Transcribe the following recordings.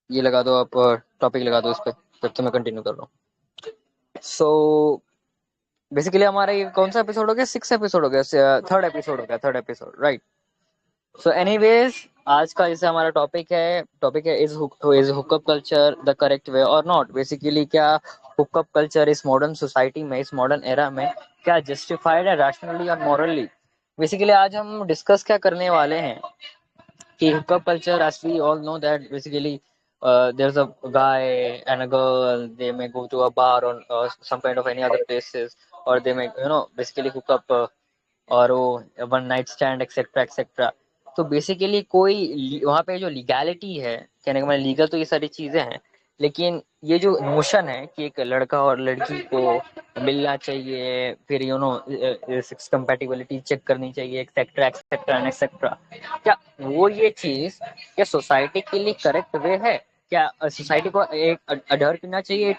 ये लगा दो आप, टॉपिक लगा दो इस पे, तब तो मैं कंटिन्यू कर रहा हूँ। सो बेसिकली हमारा ये कौन सा एपिसोड हो गया? 6 एपिसोड हो गया, थर्ड एपिसोड हो गया, third episode, right. So anyways, आज का जैसे हमारा टॉपिक है is hookup culture the correct way और नॉट। बेसिकली क्या हुकअप कल्चर इस मॉडर्न सोसाइटी में, इस मॉडर्न एरा में क्या जस्टिफाइड है रैशनली और मॉरली? बेसिकली आज हम डिस्कस क्या करने वाले हैं कि hookup culture, as we all know that basically there's a guy and a girl, they may go to a bar or some kind of any other places, or they may basically hook up, और वो one night stand etcetera etcetera. तो basically कोई वहाँ पे जो legality है, कहने का मतलब लीगल तो ये सारी चीजें हैं, लेकिन ये जो नोशन है कि एक लड़का और लड़की को मिलना चाहिए, फिर सेक्स कंपैटिबिलिटी चेक करनी चाहिए, एक्सेट्रा एक्सेट्रा एंड एक्सेट्रा, क्या वो ये चीज क्या सोसाइटी के लिए करेक्ट वे है? क्या सोसाइटी को एक अडर करना चाहिए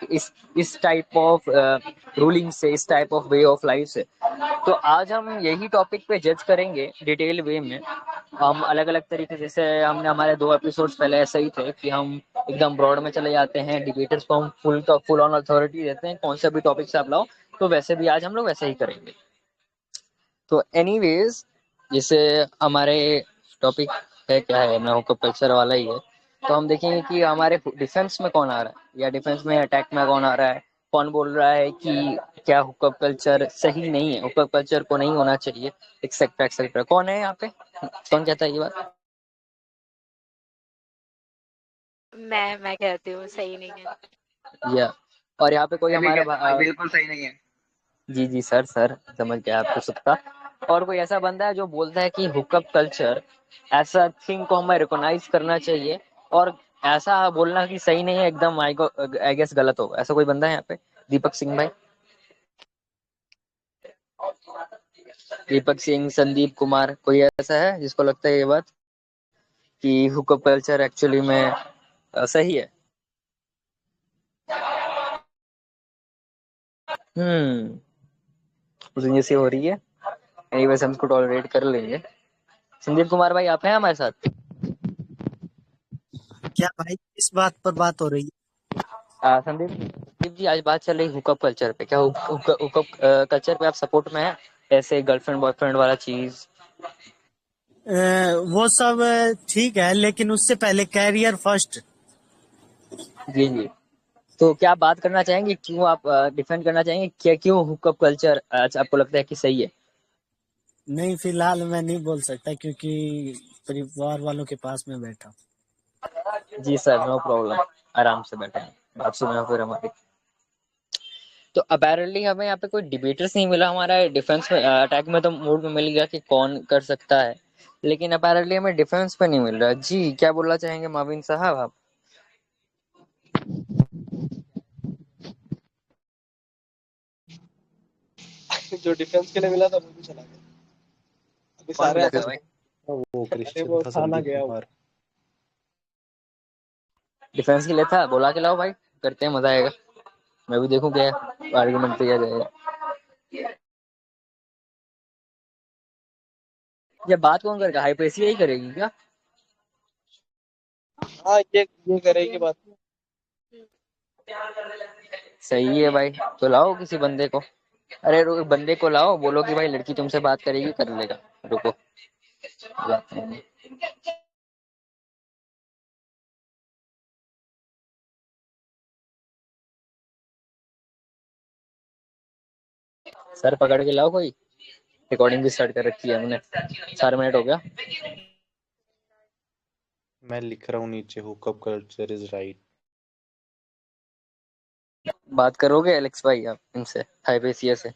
इस टाइप ऑफ रूलिंग से, इस type of way of life से? तो आज हम यही टॉपिक पे जज करेंगे डिटेल वे में। हम अलग अलग तरीके, जैसे हमने हमारे 2 एपिसोड्स पहले ऐसे ही थे कि हम एकदम ब्रॉड में चले जाते हैं, डिबेटर्स को हम फुल ऑन अथॉरिटी देते हैं, कौन से भी टॉपिक से आप लाओ। तो वैसे भी आज हम लोग वैसे ही करेंगे। तो एनीवेज, जैसे हमारे टॉपिक है क्या है, मैं हुकअप कल्चर वाला ही है। तो हम देखेंगे कि हमारे डिफेंस में कौन आ रहा है या डिफेंस में अटैक में कौन आ रहा है, कौन बोल रहा है कि क्या हुकअप कल्चर सही नहीं है, हुकअप कल्चर को नहीं होना चाहिए, एक्सेट्रा एक्सेट्रा। कौन है यहाँ पे, कौन कहता है ये बात? मैं कहती हूँ सही नहीं है। या और यहाँ पे कोई हमारा बिल्कुल सही नहीं है। जी जी सर, समझ गया आपको सबका। और कोई ऐसा बंदा है जो बोलता है कि हुकअप कल्चर ऐसा थिंग को हमें रिकॉग्नाइज करना चाहिए, और ऐसा बोलना कि सही नहीं है एकदम, आई गेस गलत होगा। ऐसा कोई बंदा है यहाँ पे? दीपक सिंह भाई, दीपक सिंह, संदीप कुमार, कोई ऐसा है जिसको लगता है ये बात कि हुकअप कल्चर एक्चुअली में सही है? उस दिन जैसी हो रही है, एनीवेज हम इसको टॉलरेट कर लेंगे। संदीप कुमार भाई, आप हैं हमारे साथ? क्या भाई, किस बात पर बात हो रही है? संदीप जी, आज बात चल रही हुकअप कल्चर पे। क्या हुकअप कल्चर पे आप सपोर्ट में है? ऐसे गर्लफ्रेंड बॉयफ्रेंड वाला चीज? वो सब ठीक है, लेकिन उससे पहले कैरियर फर्स्ट। जी जी। तो क्या आप बात करना चाहेंगे, क्यों आप डिफेंड करना चाहेंगे, क्या क्यों हुकअप कल्चर आपको लगता है कि सही है? नहीं, फिलहाल मैं नहीं बोल सकता क्योंकि परिवार वालों के पास में बैठा हूं। जी सर, नो प्रॉब्लम, आराम से बैठे हैं, बात सुनो फिर हमारी। तो अपेरेंटली हमें यहाँ पे कोई डिबेटर्स नहीं मिला। हमारा डिफेंस में अटैक में तो मूड में मिल गया कि कौन कर सकता है, लेकिन अपेरेंटली हमें डिफेंस पे नहीं मिल रहा। जी, क्या बोलना चाहेंगे माविन साहब आप? जो डिफेंस के लिए मिला था वो भी चला गया। अभी कौन सारे मिला था आते भाई? वो अरे क्रिश्चियन वो था, थाना संदीप गया वो। कुमार। डिफेंस के लिए था, बुला के लाओ भाई, करते हैं, मजा आएगा। मैं भी देखूं क्या आर्गुमेंट किया जाएगा। ये बात कौन करेगा, हाइपेसी यही करेगी क्या? हाँ, ये करेगी बात। सही है भाई, तो लाओ किसी बंदे को। अरे बंदे को लाओ, बोलो कि भाई लड़की तुमसे बात करेगी, कर लेगा। रुको, लाते हैं। सर पकड़ के लाओ कोई। रिकॉर्डिंग भी स्टार्ट कर रखी है हमने, 4 मिनट हो गया। मैं लिख रहा हूँ नीचे, हुकअप कल्चर इज राइट। बात करोगे एलेक्स भाई आप इनसे, हाइपेसिया से, इस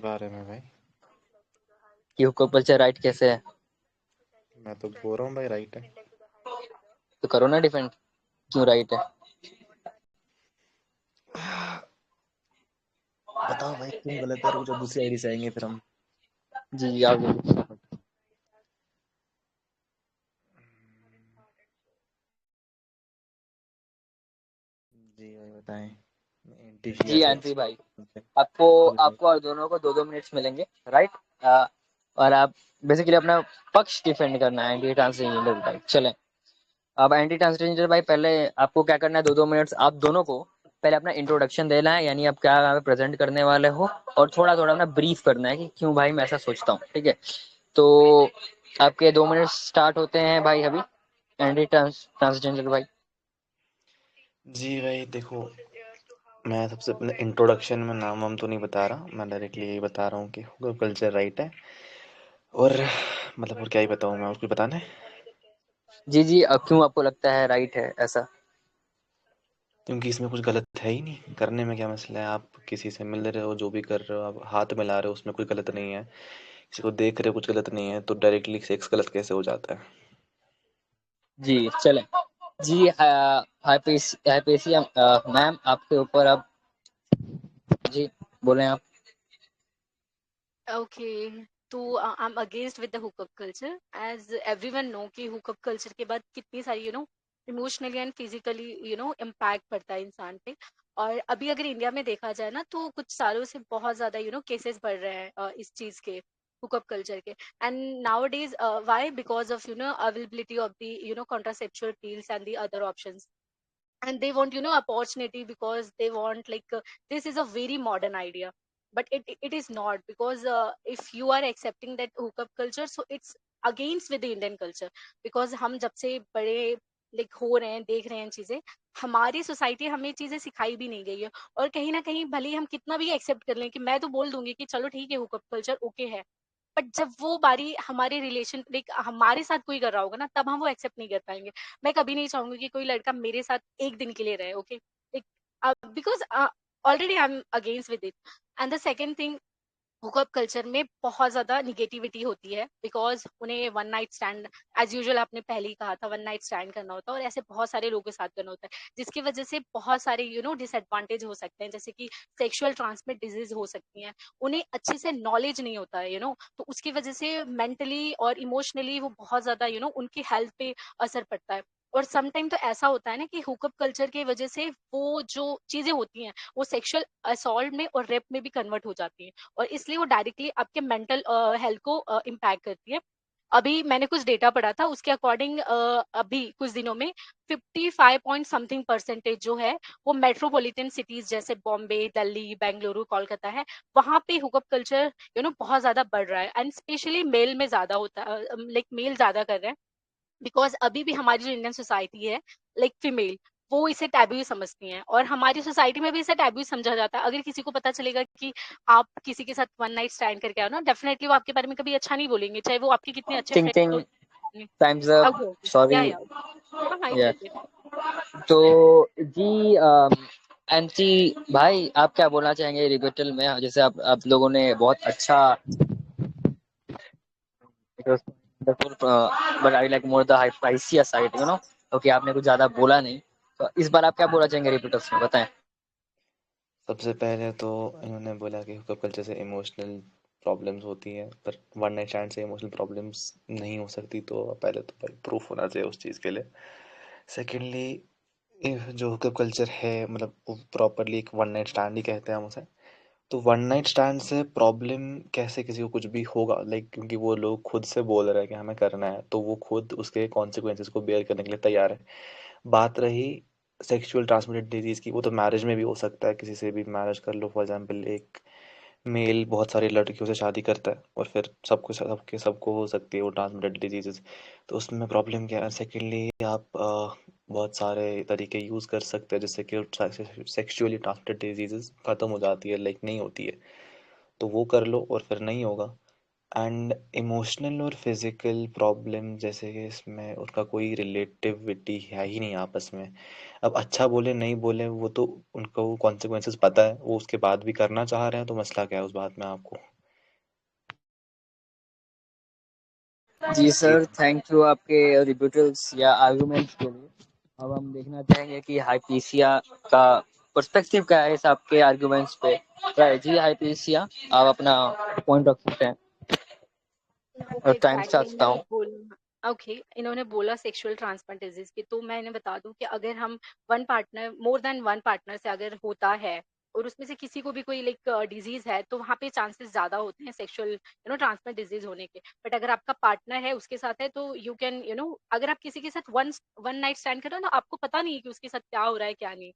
बारे में भाई कि हुकअप कल्चर राइट कैसे है? मैं तो बोल रहा हूँ भाई, राइट है। तो करो ना डिफेंड, क्यों राइट है? बताओ भाई क्यों गलत है, रुक जाओ, दूसरी आईडी से आएंगे फिर हम। जी जी, आप जी भाई बताएं। जी एंटी आंटी भाई, आपको आपको और दोनों को 2-2 मिनट्स मिलेंगे, राइट? और आप बेसिकली अपना पक्ष डिफेंड करना है, एंटी ट्रांसजेंडर राइट। चलें, अब एंटी ट्रांसजेंडर भाई, पहले आपको क्या करना है, 2-2 मिनट्स आप दोनों को पहले अपना इंट्रोडक्शन देना है, यानी आप क्या प्रेजेंट करने वाले हो, और थोड़ा थोड़ा अपना ब्रीफ करना है कि क्यों भाई मैं ऐसा सोचता हूँ, ठीक है। तो आपके 2 मिनट स्टार्ट होते हैं भाई अभी, एंटी ट्रांसजेंडर भाई। जी भाई देखो, मैं सबसे पहले इंट्रोडक्शन में नाम वाम तो नहीं बता रहा, मैं डायरेक्टली यही बता रहा हूँ कि हुकअप कल्चर राइट है। और मतलब और क्या ही बताऊँ मैं, उसको बताना है जी जी, अब क्यों आपको लगता है राइट है ऐसा? क्योंकि इसमें कुछ गलत है ही नहीं। करने में क्या मसला है, आप किसी से मिल रहे हो, जो भी कर रहे हो, आप हाथ मिला रहे हो, उसमें कोई गलत नहीं है। किसी को देख रहे हो, कुछ गलत नहीं है, तो डायरेक्टली सेक्स गलत कैसे हो जाता है? जी चले जी, हाइपेसिया मैम, आपके ऊपर अब जी बोले आप। Okay, तो I'm against with the hookup culture, as everyone know कि hookup culture के बाद कितनी सारी इमोशनली एंड फिजिकली इम्पैक्ट पड़ता है इंसान पे। और अभी अगर इंडिया में देखा जाए ना, तो कुछ सालों से बहुत ज्यादा केसेस बढ़ रहे हैं इस चीज के, हुकअप कल्चर के। And nowadays why, because of availability of the contraceptual pills and the other options, and they want opportunity, because they want like this is a very modern idea, but it is not, because if you are accepting that hookup culture, so it's against with the Indian culture, because हम जब से बड़े like हो रहे हैं, देख रहे हैं चीजें, हमारी सोसाइटी हमें चीजें सिखाई भी नहीं गई है। और कहीं ना कहीं भले ही हम कितना भी एक्सेप्ट कर लें, कि मैं तो बोल दूंगी कि चलो ठीक है, हुकअप कल्चर ओके है, बट जब वो बारी हमारे रिलेशन लाइक हमारे साथ कोई कर रहा होगा ना, तब हम वो एक्सेप्ट नहीं कर पाएंगे। मैं कभी नहीं चाहूंगी कि कोई लड़का मेरे साथ एक दिन के लिए रहे, okay, because already I am against with it. And the second thing, hookup culture में बहुत ज्यादा निगेटिविटी होती है, बिकॉज उन्हें one night stand, as usual आपने पहले ही कहा था, वन नाइट स्टैंड करना होता है, और ऐसे बहुत सारे लोगों के साथ करना होता है, जिसकी वजह से बहुत सारे डिसएडवांटेज हो सकते हैं, जैसे कि सेक्सुअल ट्रांसमिट डिजीज हो सकती हैं। उन्हें अच्छे से नॉलेज नहीं होता है, तो उसकी वजह से मेंटली और इमोशनली वो बहुत ज्यादा उनकी हेल्थ पे असर पड़ता है। और समटाइम तो ऐसा होता है ना कि हुकअप कल्चर की वजह से वो जो चीजें होती हैं, वो सेक्सुअल असॉल्ट में और रेप में भी कन्वर्ट हो जाती हैं, और इसलिए वो डायरेक्टली आपके मेंटल हेल्थ को इम्पैक्ट करती है। अभी मैंने कुछ डेटा पढ़ा था, उसके अकॉर्डिंग अभी कुछ दिनों में 55 पॉइंट समथिंग परसेंटेज जो है, वो मेट्रोपॉलिटन सिटीज जैसे बॉम्बे, दिल्ली, बेंगलुरु, कोलकाता है, वहां पे हुकअप कल्चर बहुत ज्यादा बढ़ रहा है, एंड स्पेशली मेल में ज्यादा होता है, लाइक मेल ज्यादा कर रहे हैं, बिकॉज अभी भी हमारी जो इंडियन सोसाइटी है, लाइक फीमेल, वो इसे टैबू समझती हैं, और हमारी सोसाइटी में भी इसे टैबू समझा जाता है। अगर किसी को पता चलेगा कि आप किसी के साथ वन नाइट स्टैंड करके आओ ना, डेफिनेटली वो आपके बारे में कभी अच्छा नहीं बोलेंगे, चाहे वो आपके कितने अच्छे थिंग फ्रेंड थिंग, हो। Times up, okay okay, sorry. या हाँ हाँ, या इट्स ओके। तो जी, एंटी भाई, आप क्या बोलना चाहेंगे रिबेटल में? जैसे आप लोगों ने बहुत अच्छा, but I like more the Hypatia side, okay, आपने कुछ ज्यादा बोला नहीं, तो इस बार आप क्या बोलना चाहेंगे रिबेटल्स में, बताएं। सबसे पहले तो इन्होंने बोला कि हुकअप कल्चर से इमोशनल प्रॉब्लम्स होती हैं, पर वन नाइट स्टैंड से इमोशनल प्रॉब्लम्स नहीं हो सकती। तो पहले तो भाई प्रूफ होना चाहिए उस चीज़ के लिए। सेकेंडली, जो हुकअप कल्चर है, मतलब वो प्रॉपरली एक वन नाइट स्टैंड ही कहते हैं हम उसे। तो वन नाइट स्टैंड से प्रॉब्लम कैसे किसी को कुछ भी होगा, लाइक क्योंकि वो लोग खुद से बोल रहे हैं कि हमें करना है, तो वो खुद उसके कॉन्सिक्वेंसेस को बेयर करने के लिए तैयार है। बात रही सेक्सुअल ट्रांसमिटेड डिजीज़ की, वो तो मैरिज में भी हो सकता है, किसी से भी मैरिज कर लो। फॉर एग्जांपल, एक मेल बहुत सारी लड़कियों से शादी करता है, और फिर सबको हो सकती है वो ट्रांसमिटेड डिजीजेस। तो उसमें प्रॉब्लम क्या है? सेकेंडली, आप बहुत सारे तरीके यूज़ कर सकते हैं जिससे कि सेक्सुअली ट्रांसमिटेड डिजीजेस ख़त्म हो जाती है, लाइक नहीं होती है। तो वो कर लो और फिर नहीं होगा। एंड इमोशनल और फिजिकल प्रॉब्लम जैसे कि इसमें उसका कोई रिलेटिविटी है ही नहीं आपस में। अब अच्छा बोले नहीं बोले, वो तो उनको कॉन्सिक्वेंसेस पता है, वो उसके बाद भी करना चाह रहे हैं, तो मसला क्या है उस बात में आपको? जी जी सर, थैंक यू आपके रिब्यूटल्स या आर्गुमेंट्स के लिए। अब हम देखना चाहेंगे कि हाइपीसिया का पर्सपेक्टिव क्या है इस आपके आर्गुमेंट्स पे। राइट जी, हाइपीसिया, आप अपना पॉइंट रख सकते हैं, और ओके, टाइम एग्जैक्टली, स्टार्ट करता इन्होंने हूँ। बोला, ओके, इन्होंने बोला सेक्सुअल ट्रांसमिट डिजीज की, तो मैं इन्हें बता दूं कि अगर हम one partner, more than one partner से अगर होता है, और उसमें से किसी को भी कोई लाइक डिजीज है तो वहाँ पे चांसेस ज्यादा होते हैं सेक्सुअल ट्रांसमिट डिजीज होने के। बट अगर आपका पार्टनर है उसके साथ है तो यू कैन अगर आप किसी के साथ वन वन नाइट स्टैंड कर रहे हो ना, आपको पता नहीं है कि उसके साथ क्या हो रहा है क्या नहीं,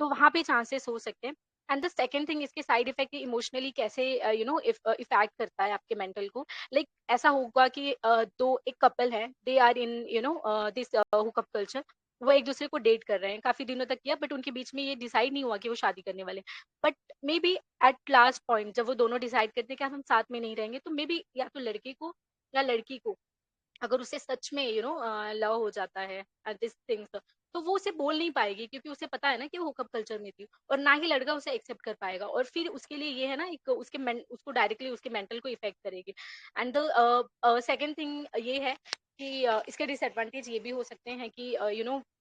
तो वहाँ पे चांसेस हो सकते हैं। एंड द सेकेंड थिंग, इसके साइड इफेक्ट इमोशनली कैसे इफेक्ट करता है आपके मेंटल को। लाइक ऐसा होगा कि दो एक कपल है, they are in this hookup culture, वो एक दूसरे को डेट कर रहे हैं काफी दिनों तक किया, बट उनके बीच में ये डिसाइड नहीं हुआ कि वो शादी करने वाले। But may be at last point जब वो दोनों डिसाइड करते हैं कि हम साथ में नहीं रहेंगे, तो मे बी या तो लड़के को या लड़की को अगर उसे सच में लव हो जाता है दिस थिंग्स, तो वो उसे बोल नहीं पाएगी क्योंकि उसे पता है ना कि वो हुकअप कल्चर में थी, और ना ही लड़का उसे एक्सेप्ट कर पाएगा, और फिर उसके लिए ये है ना एक उसको डायरेक्टली उसके मेंटल को इफेक्ट करेगी। एंड द सेकेंड थिंग ये है कि इसके डिसएडवांटेज ये भी हो सकते हैं कि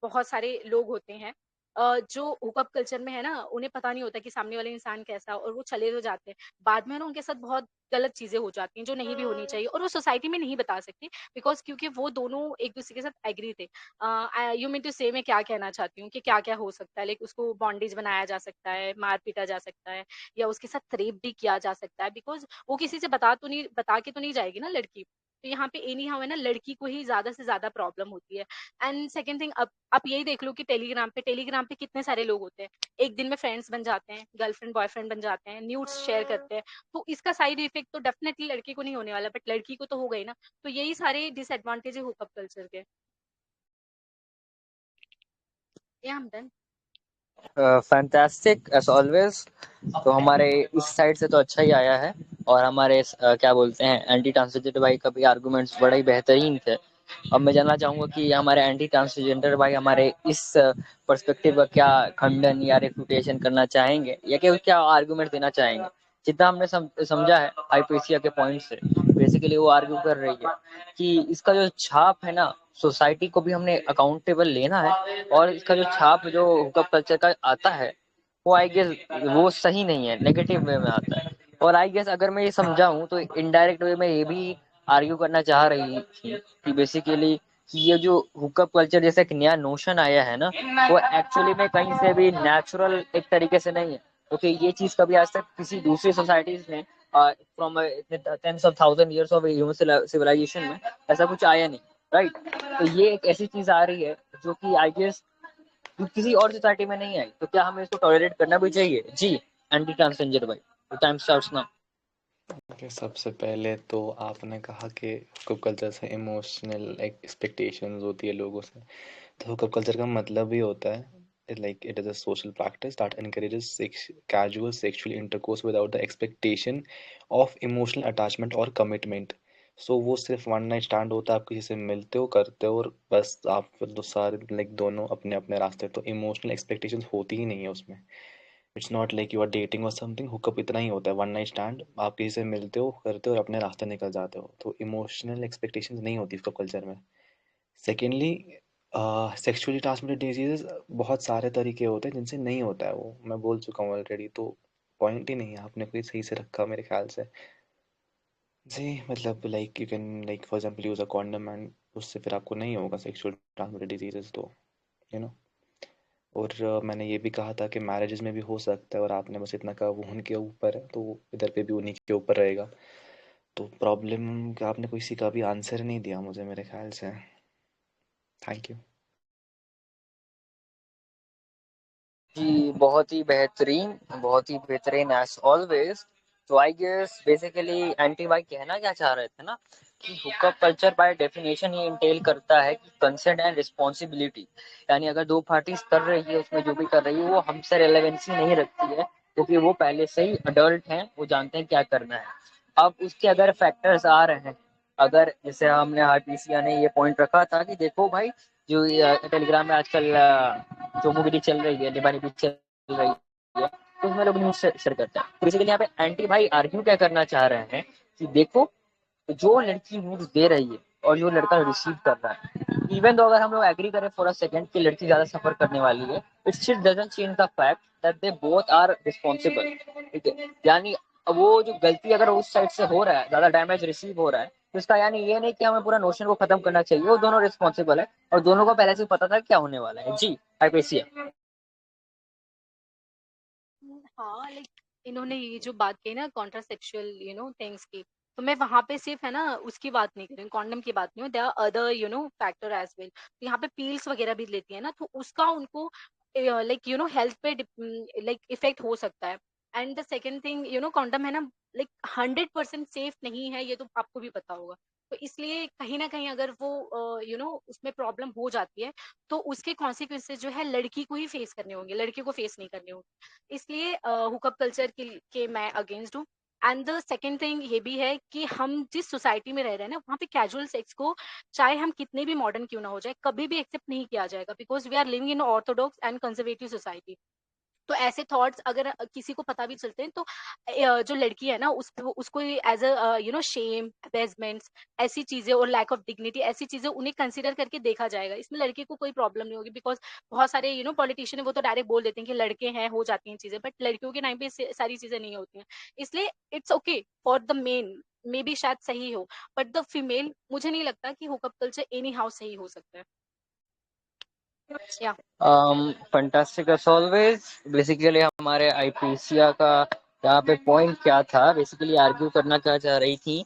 बहुत सारे लोग होते हैं जो हुकअप कल्चर में है ना, उन्हें पता नहीं होता कि सामने वाले इंसान कैसा, और वो चले तो जाते हैं, बाद में ना उनके साथ बहुत गलत चीजें हो जाती हैं जो नहीं भी होनी चाहिए, और वो सोसाइटी में नहीं बता सकती बिकॉज क्योंकि वो दोनों एक दूसरे के साथ एग्री थे। यू मीन टू से मैं क्या कहना चाहती हूँ कि क्या क्या हो सकता है, लाइक उसको बॉन्डेज बनाया जा सकता है, मार पीटा जा सकता है, या उसके साथ रेप भी किया जा सकता है, बिकॉज वो किसी से बता के तो नहीं जाएगी ना लड़की। तो यहाँ पे एनी हाउ है ना, लड़की को ही ज्यादा से ज्यादा प्रॉब्लम होती है। एंड सेकेंड थिंग, अब आप यही देख लो कि टेलीग्राम पे कितने सारे लोग होते हैं, एक दिन में फ्रेंड्स बन जाते हैं, गर्लफ्रेंड बॉयफ्रेंड बन जाते हैं, न्यूड्स शेयर करते हैं। तो इसका साइड इफेक्ट तो डेफिनेटली लड़के को नहीं होने वाला, बट लड़की को तो हो गई ना। तो यही सारे डिसएडवांटेज है हुकअप कल्चर के। या हम डन। Fantastic as always. तो हमारे इस साइड से तो अच्छा ही आया है, और हमारे क्या बोलते हैं एंटी ट्रांसजेंडर भाई का भी आर्गुमेंट्स बड़े ही बेहतरीन थे। अब मैं जानना चाहूंगा कि हमारे एंटी ट्रांसजेंडर भाई हमारे इस पर्सपेक्टिव का क्या खंडन या रेफुटेशन करना चाहेंगे, या क्या आर्गुमेंट देना चाहेंगे। जितना हमने समझा है हाइपेसिया के पॉइंट से, बेसिकली वो आर्ग्यू कर रही है कि इसका जो छाप है ना, सोसाइटी को भी हमने अकाउंटेबल लेना है, और इसका जो छाप जो हुकअप कल्चर का आता है वो आई गेस वो सही नहीं है, नेगेटिव वे में आता है। और आई गेस अगर मैं ये समझाऊं तो इनडायरेक्ट वे में ये भी आर्ग्यू करना चाह रही थी कि बेसिकली कि ये जो हुकअप कल्चर जैसे एक नया नोशन आया है ना, वो एक्चुअली में कहीं से भी नेचुरल एक तरीके से नहीं है, क्योंकि ये चीज कभी आज तक किसी दूसरी सोसाइटीज में from tens of thousand years of human civilization में ऐसा कुछ आया नहीं, राइट। तो ये एक ऐसी चीज आ रही है जो कि आई गेस किसी और सोसाइटी में नहीं आई, तो क्या हमें इसको टॉलरेट करना भी चाहिए जी। एंटी ट्रांसजेंडर भाई, टाइम स्टार्ट्स नाउ। ओके, सबसे पहले तो आपने कहा कि हुकअप कल्चर से इमोशनल एक्सपेक्टेशंस होती है लोगों से। तो हुकअप कल्चर का मतलब ही होता है like it is a social practice that encourages casual sexual intercourse without the expectation of emotional attachment और कमिटमेंट। सो वो सिर्फ वन नाइट स्टैंड होता है, आप किसी से मिलते हो करते हो और बस आप फिर दो सारे लाइक दोनों अपने अपने रास्ते। तो इमोशनल एक्सपेक्टेशंस होती ही नहीं है उसमें। It's not like you are dating और समथिंग। हुकअप इतना ही होता है, वन नाइट स्टैंड, आप किसी से मिलते हो करते हो और अपने रास्ते निकल जाते हो। तो इमोशनल एक्सपेक्टेशंस नहीं होती हुकअप कल्चर में। सेकेंडली, सेक्सुअली ट्रांसमिटेड डिजीजेस बहुत सारे तरीके होते हैं जिनसे नहीं होता है, वो मैं बोल चुका हूँ ऑलरेडी। तो पॉइंट ही नहीं है, आपने कोई सही से रखा मेरे ख्याल से जी। मतलब like you can like for example use a condom and उससे फिर आपको नहीं होगा सेक्सुअल ट्रांसमिटेड डिजीजेस। तो यू नो। और मैंने ये भी कहा था कि मैरिजेस में भी हो सकता है, और आपने बस इतना कहा वो उनके ऊपर है, तो इधर पे भी उन्हीं के ऊपर रहेगा। तो प्रॉब्लम का आपने किसी का भी आंसर नहीं दिया मुझे मेरे ख्याल से। Thank you. जी बहुत ही बेहतरीन एज ऑलवेज। तो आई गेस बेसिकली एंटी भाई कहना क्या चाह रहे थे ना, कि हुकअप कल्चर बाय डेफिनेशन ये इंटेल करता है कि कंसेंट एंड रिस्पॉन्सिबिलिटी, यानी अगर दो पार्टीज कर रही है उसमें जो भी कर रही है वो हमसे रेलेवेंसी नहीं रखती है, क्योंकि वो पहले से ही अडल्ट हैं, वो जानते हैं क्या करना है। अब उसके अगर फैक्टर्स आ रहे हैं, अगर जैसे हमने हार्टिसिया ने ये पॉइंट रखा था कि देखो भाई जो टेलीग्राम में आजकल जो मूवी चल रही है, डिवानी भी चल रही है, तो उसमें लोग न्यूज शेयर करते हैं। तो बेसिकली यहाँ पे एंटी भाई आर्ग्यू क्या करना चाह रहे हैं कि देखो जो लड़की न्यूज दे रही है और जो लड़का रिसीव कर रहा है, इवन तो अगर हम लोग एग्री करें फॉर अ सेकंड कि लड़की ज्यादा सफर करने वाली है, it still doesn't change the fact that they both are responsible. ठीक है, यानी वो जो गलती अगर उस साइड से हो रहा है, ज्यादा डैमेज रिसीव हो रहा है, तो इसका यानी ये नहीं कि हमें पूरा नोशन को खत्म करना चाहिए, वो दोनों रिस्पॉन्सिबल है और दोनों को पहले से पता था क्या होने वाला है जी। हाइपेसिया। हाँ, लाइक इन्होंने ये जो बात कही ना कॉन्ट्रासेप्शुअल थिंग्स की, तो मैं वहां पे सिर्फ है ना उसकी बात नहीं कर रही हूँ, कॉन्डम की बात नहीं हूँ, there are other factor as well. यहाँ पे पील्स वगैरह भी लेती है ना, तो उसका उनको लाइक हेल्थ पे लाइक इफेक्ट हो सकता है। And the second thing condom है ना, लाइक 100% सेफ नहीं है, ये तो आपको भी पता होगा। तो इसलिए कहीं ना कहीं अगर वो उसमें प्रॉब्लम हो जाती है, तो उसके कॉन्सिक्वेंसेज जो है लड़की को ही फेस करने होंगे, लड़के को फेस नहीं करने होंगे। इसलिए हुकअप कल्चर के मैं अगेंस्ट हूँ। एंड द सेकेंड थिंग ये भी है कि हम जिस सोसाइटी में रह रहे हैं ना, वहाँ पे कैजुअल सेक्स को चाहे हम कितने भी मॉडर्न क्यों ना हो जाए, कभी भी एक्सेप्ट नहीं किया जाएगा, because we are living in orthodox and conservative society. तो ऐसे थॉट्स अगर किसी को पता भी चलते हैं, तो जो लड़की है ना उसको एज अ शेम, एबेजमेंट्स, ऐसी चीजें और लैक ऑफ डिग्निटी, ऐसी चीजें उन्हें कंसीडर करके देखा जाएगा। इसमें लड़के को कोई प्रॉब्लम नहीं होगी, बिकॉज बहुत सारे पॉलिटिशियन है वो तो डायरेक्ट बोल देते हैं कि लड़के हैं, हो जाती हैं चीजें, बट लड़कियों के टाइम पे सारी चीजें नहीं होती हैं। इसलिए it's okay for the main, may be शायद सही हो, बट द फीमेल मुझे नहीं लगता कि हुकअप कल्चर एनी हाउ सही हो सकता है। या फंटास्टिक एज ऑलवेज। बेसिकली हमारे आईपीसीआ का यहाँ पे पॉइंट क्या था, बेसिकली आर्ग्यू करना क्या चाह रही थी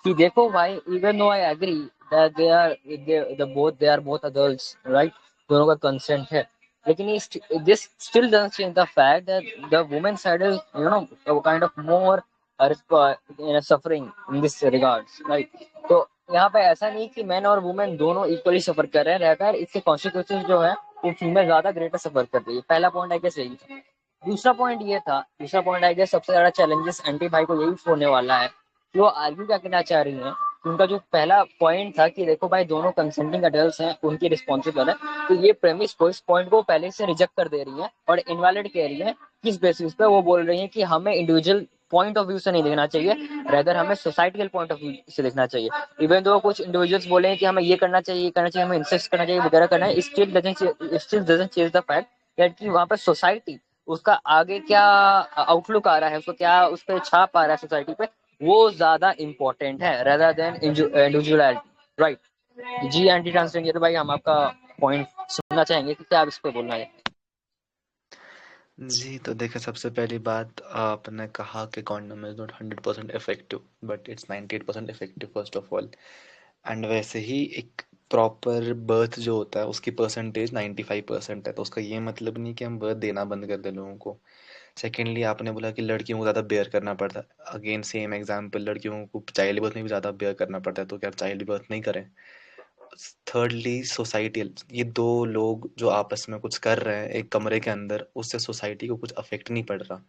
कि देखो भाई, even no I agree that they are both adults, right, दोनों का कंसेंट है, लेकिन this still doesn't change the fact that the women side is kind of more suffering in this regards, right. तो यहाँ पे ऐसा नहीं कि मैन और वुमेन दोनों इक्वली सफर कर रहे हैं, रहकर इसके कॉन्सिक्वेंसेज जो है वो फीमेल ज्यादा ग्रेटर सफर कर रही है। पहला पॉइंट आई गेस यही था। दूसरा पॉइंट आई गेस सबसे ज्यादा चैलेंजेस एंटी भाई को यही होने वाला है कि वो आर्ग्यू क्या करना चाह रही हैं। उनका जो पहला पॉइंट था कि देखो भाई, दोनों कंसेंटिंग अडल्ट्स हैं, उनकी रिस्पॉन्सिबल है, तो ये प्रेमिस को, इस पॉइंट को पहले से रिजेक्ट कर दे रही है और इनवैलिड कह रही है। किस बेसिस पे? वो बोल रही है कि हमें इंडिविजुअल पॉइंट ऑफ व्यू से नहीं देखना चाहिए, रेदर हमें सोसाइटिकल पॉइंट ऑफ व्यू से देखना चाहिए। इवन दो कुछ इंडिविजुअल्स बोले हैं कि हमें ये करना चाहिए, ये करना चाहिए, हमें इंसेस्ट करना चाहिए, वगैरह करना है, still doesn't change the fact that कि वहां पर सोसाइटी, उसका आगे क्या आउटलुक आ रहा है, उसको क्या उस पर छाप आ रहा है सोसाइटी पे, वो ज्यादा इंपॉर्टेंट है रेदर देन इंडिविजुअलिटी, राइट। जी एंटी ट्रांसजेंडर भाई, हम आपका पॉइंट सुनना चाहेंगे कि क्या आप इस पे बोलना है। जी, तो देखिए, सबसे पहली बात, आपने कहा कि condom is not 100% effective, but it's 98% effective first of all. And वैसे ही एक प्रॉपर बर्थ जो होता है उसकी परसेंटेज 95% है, तो उसका ये मतलब नहीं कि हम बर्थ देना बंद कर दें लोगों को। सेकेंडली, आपने बोला कि लड़कियों को ज़्यादा बेयर करना पड़ता है। अगेन सेम एग्जाम्पल, लड़कियों को चाइल्ड बर्थ में भी ज़्यादा बेयर करना पड़ता है, तो क्या चाइल्ड बर्थ नहीं करें? थर्डली, सोसाइटी, ये दो लोग जो आपस में कुछ कर रहे हैं एक कमरे के अंदर, उससे सोसाइटी को कुछ अफेक्ट नहीं पड़ रहा।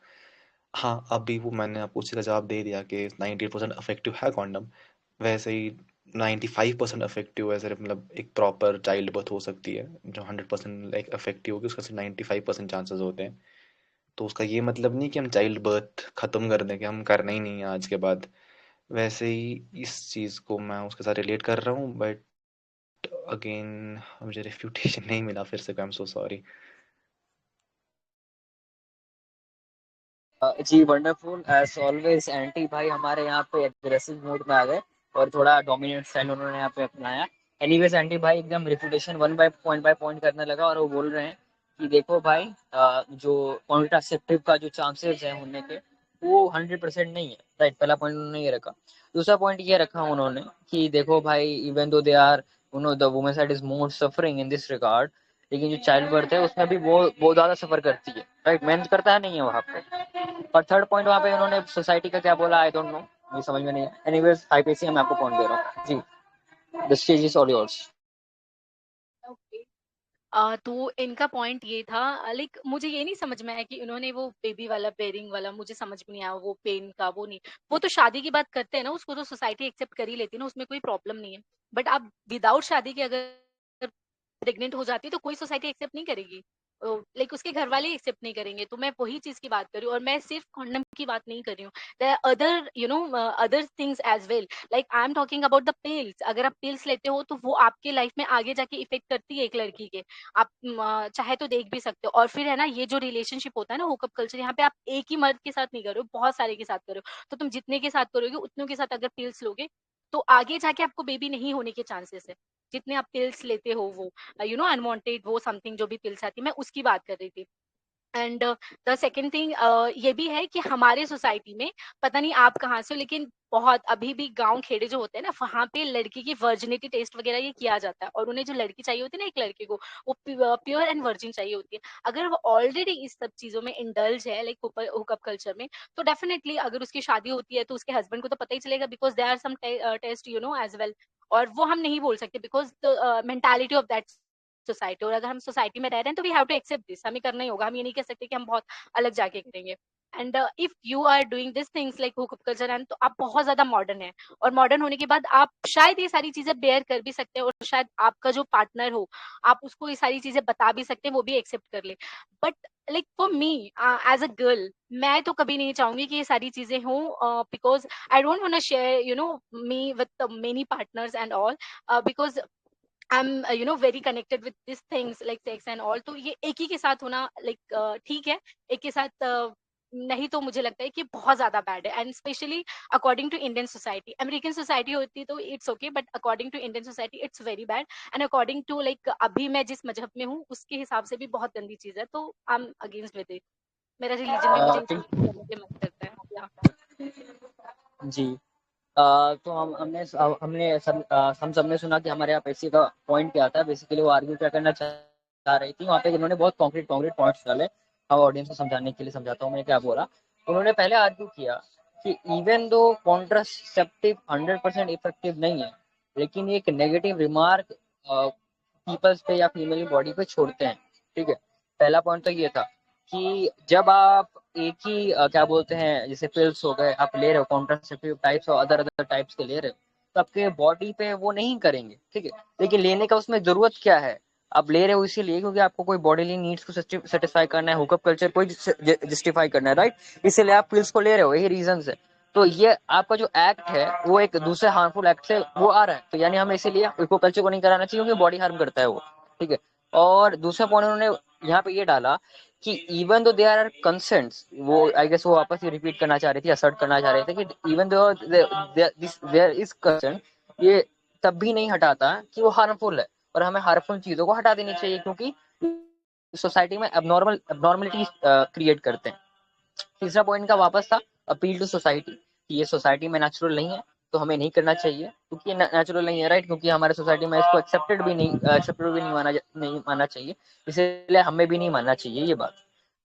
हाँ, अभी वो मैंने आपको उसी का जवाब दे दिया कि 98% इफेक्टिव है कॉन्डम। वैसे ही 95% इफेक्टिव है, सिर्फ मतलब एक प्रॉपर चाइल्ड बर्थ हो सकती है। जो 100% लाइक इफेक्टिव होगी, उसका सिर्फ 95% चांसेस होते हैं। तो उसका ये मतलब नहीं कि हम चाइल्ड बर्थ खत्म कर दें, कि हम करना ही नहीं है आज के बाद। वैसे ही इस चीज़ को मैं उसके साथ रिलेट कर रहा हूँ, बट अगेन मुझे रेफ्यूटेशन नहीं मिला फिर से, आई एम सो सॉरी। जी वंडरफुल एज ऑलवेज। एंटी भाई हमारे यहाँ पे एग्रेसिव मोड में आ गए और थोड़ा डोमिनेट स्टैंड उन्होंने यहाँ पे अपनाया। एनीवेज एंटी भाई एकदम रिफ्यूटेशन बाय पॉइंट करने लगा और वो बोल रहे हैं कि देखो भाई, जो कॉन्ट्रासेप्टिव का जो चांसेस है होने के, वो 100% नहीं है, राइट। पहला पॉइंट उन्होंने ये रखा। दूसरा पॉइंट ये रखा उन्होंने कि देखो भाई, even though they are the women side is more suffering in this regard, लेकिन जो चाइल्ड बर्थ है उसमें भी वो बहुत ज्यादा सफर करती है, राइट। मेहनत करता है नहीं है वहाँ पे। और थर्ड पॉइंट वहाँ पे उन्होंने सोसाइटी का क्या बोला, आई डोंट नो, मुझे समझ में नहीं है। एनीवेज आईपीसी मैं आपको पॉइंट दे रहा हूँ जी। The stage is all yours. Okay. तो इनका पॉइंट ये था, लाइक मुझे ये नहीं समझ में आया कि उन्होंने वो बेबी वाला पेयरिंग वाला, मुझे समझ में नहीं आया वो पेन का, वो नहीं, वो तो शादी की बात करते हैं ना, उसको तो सोसाइटी एक्सेप्ट कर ही लेती है ना, उसमें कोई प्रॉब्लम नहीं है। बट आप विदाउट शादी के अगर प्रेग्नेंट हो जाती है, तो कोई सोसाइटी एक्सेप्ट नहीं करेगी, लाइक उसके घर वाले एक्सेप्ट नहीं करेंगे। तो मैं वही चीज की बात कर रही हूँ, और मैं सिर्फ कॉन्डम की बात नहीं कर रही हूँ, there other other things as well. Like I am talking about the pills. अगर आप पिल्स लेते हो तो वो आपके लाइफ में आगे जाके इफेक्ट करती है एक लड़की के। आप चाहे तो देख भी सकते हो। और फिर है ना, ये जो रिलेशनशिप होता है ना हुकअप कल्चर, यहाँ पे आप एक ही मर्द के साथ नहीं कर रहे हो, बहुत सारे के साथ कर रहे हो। तो तुम जितने के साथ करोगे, उतनों के साथ अगर पिल्स लोगे, तो आगे जाके आपको बेबी नहीं होने के चांसेस है, जितने आप पिल्स लेते हो वो अनवांटेड वो समथिंग जो भी पिल्स आती है, मैं उसकी बात कर रही थी। एंड द सेकेंड थिंग ये भी है कि हमारे सोसाइटी में, पता नहीं आप कहाँ से हो, लेकिन बहुत अभी भी गांव खेड़े जो होते हैं ना, वहाँ पे लड़की की वर्जिनिटी टेस्ट वगैरह ये किया जाता है, और उन्हें जो लड़की चाहिए होती है ना एक लड़के को, वो प्योर एंड वर्जिन चाहिए होती है। अगर वो ऑलरेडी इस सब चीजों में इंडल्ज है, लाइक हुकअप कल्चर में, तो डेफिनेटली अगर उसकी शादी होती है तो उसके हस्बैंड को तो पता ही चलेगा, because they are some test as well. और वो हम नहीं बोल सकते, because the mentality of that society. और अगर हम सोसाइटी में रह रहे हैं तो we have to accept this, हमें करना ही होगा, हम ये नहीं कह सकते कि हम बहुत अलग जाके करेंगे। And if you are doing this things like hookup culture, and तो आप बहुत ज्यादा मॉडर्न है, और मॉडर्न होने के बाद आप शायद ये सारी चीजें बेयर कर भी सकते हैं, और शायद आपका जो पार्टनर हो, आप उसको ये सारी चीजें बता भी सकते हैं, वो भी एक्सेप्ट कर ले। But like for me as a girl, मैं तो कभी नहीं चाहूंगी कि ये सारी चीजें हों, because I don't want to share me with many partners and all, because I'm very connected with these things like sex and all, तो ये एक ही के साथ होना like ठीक है, एक के साथ नहीं तो मुझे लगता है कि बहुत ज्यादा बैड है। And specially according to Indian society, American society होती तो it's okay, but according to Indian society it's very bad. And according to like अभी मैं जिस मजहब में हूँ उसके हिसाब से भी बहुत गंदी चीज है, तो आई एम अगेंस्ट विद इट। मेरा रिलीजन भी मुझे ये सब करने के मत करता है। जी। तो हमने हम सबने सुना कि हमारे यहाँ पेशी का पॉइंट क्या था। बेसिकली वो आर्ग्यू क्या करना चाह रही थी, वहाँ पे इन्होंने बहुत कॉन्क्रीट पॉइंट्स डाले। हम ऑडियंस को समझाने के लिए समझाता हूँ मैं क्या बोला। उन्होंने पहले आर्ग्यू किया कि इवन दो कॉन्ट्रासेप्टिव 100% इफेक्टिव नहीं है, लेकिन ये एक नेगेटिव रिमार्क पीपल्स पे या फीमेल बॉडी पे छोड़ते हैं। ठीक है, पहला पॉइंट तो ये था कि जब आप एक ही क्या बोलते हैं, जैसे पिल्स हो गए आप ले रहे हो, कॉन्ट्रासेप्टिव टाइप्स और अदर टाइप्स के ले रहे हो, तो आपके बॉडी पे वो नहीं करेंगे। ठीक है, लेकिन लेने का उसमें जरूरत क्या है? आप ले रहे हो इसीलिए क्योंकि आपको कोई बॉडीली नीड्स को सेटिस्फाई करना है, हुकअप कल्चर को जस्टिफाई करना है, राइट? इसीलिए आप पिल्स को ले रहे हो, यही रीजन है। तो ये आपका जो एक्ट है वो एक दूसरे हार्मफुल एक्ट से वो आ रहा है, तो यानी हमें इसीलिए हुकअप कल्चर को नहीं कराना चाहिए क्योंकि बॉडी हार्म करता है वो। ठीक है, और दूसरा पॉइंट उन्होंने यहाँ पे ये डाला कि even though there are consents, वो आई गेस वो वापस रिपीट करना चाह रही थी, असर्ट करना चाह रहे थे कि even though there is consent, ये तब भी नहीं हटाता कि वो हार्मफुल है, और हमें हार्मफुल चीजों को हटा देनी चाहिए क्योंकि सोसाइटी में एबनॉर्मलिटी क्रिएट करते हैं। तीसरा पॉइंट का वापस था अपील टू सोसाइटी, कि ये सोसाइटी में नेचुरल नहीं है तो हमें नहीं करना चाहिए क्योंकि ये नेचुरल नहीं है, राइट? क्योंकि हमारे सोसाइटी में इसको एक्सेप्टेड भी नहीं माना चाहिए, इसलिए हमें भी नहीं मानना चाहिए ये बात।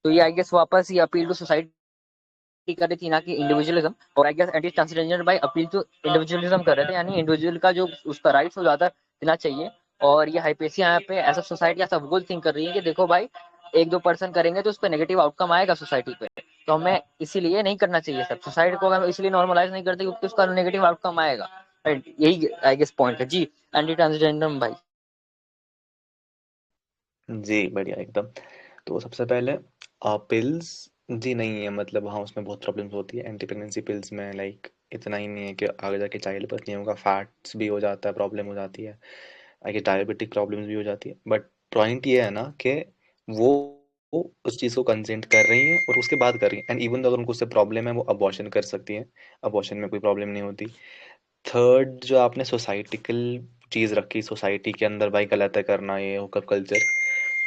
तो ये आई गेस वापस ये अपील टू सोसाइटी कर रही थी, ना कि इंडिविजुअलिज्म। और I guess anti transgender by appeal to individualism कर रहे थे, यानी इंडिविजुअल का जो उसका राइट्स हो ज्यादा देना चाहिए। और ये हाइपेसिया यहाँ पे ऐसा सोसाइटी ऐसा वोल थिंक कर रही है कि देखो भाई, एक दो पर्सन करेंगे तो उस पर नेगेटिव आउटकम आएगा सोसाइटी पे, तो हमें इसीलिए नहीं करना चाहिए सब। सोसाइटी को हम इसलिए नॉर्मलाइज नहीं करते क्योंकि उसका नेगेटिव आउटकम आएगा, राइट? यही आई गेस पॉइंट है जी, एंटी ट्रांसजेंडर भाई। जी बढ़िया एकदम। तो सबसे पहले पिल्स जी नहीं है, मतलब हाँ उसमें बहुत प्रॉब्लम्स होती है एंटी प्रेगनेंसी पिल्स में। लाइक इतना ही नहीं है कि आगे जाके चाइल्ड बर्थ नहीं होगा, फैट्स भी हो जाता है, प्रॉब्लम हो जाती है, आगे डायबिटिक प्रॉब्लम्स भी हो जाती है। बट पॉइंट ये है ना कि वो वो उस चीज़ को कंसेंट कर रही हैं और उसके बाद कर रही हैं, एंड इवन अगर उनको उससे प्रॉब्लम है वो अबॉर्शन कर सकती हैं, अबॉर्शन में कोई प्रॉब्लम नहीं होती। थर्ड जो आपने सोसाइटिकल चीज़ रखी, सोसाइटी के अंदर भाई गलत है करना ये हुकअप कल्चर,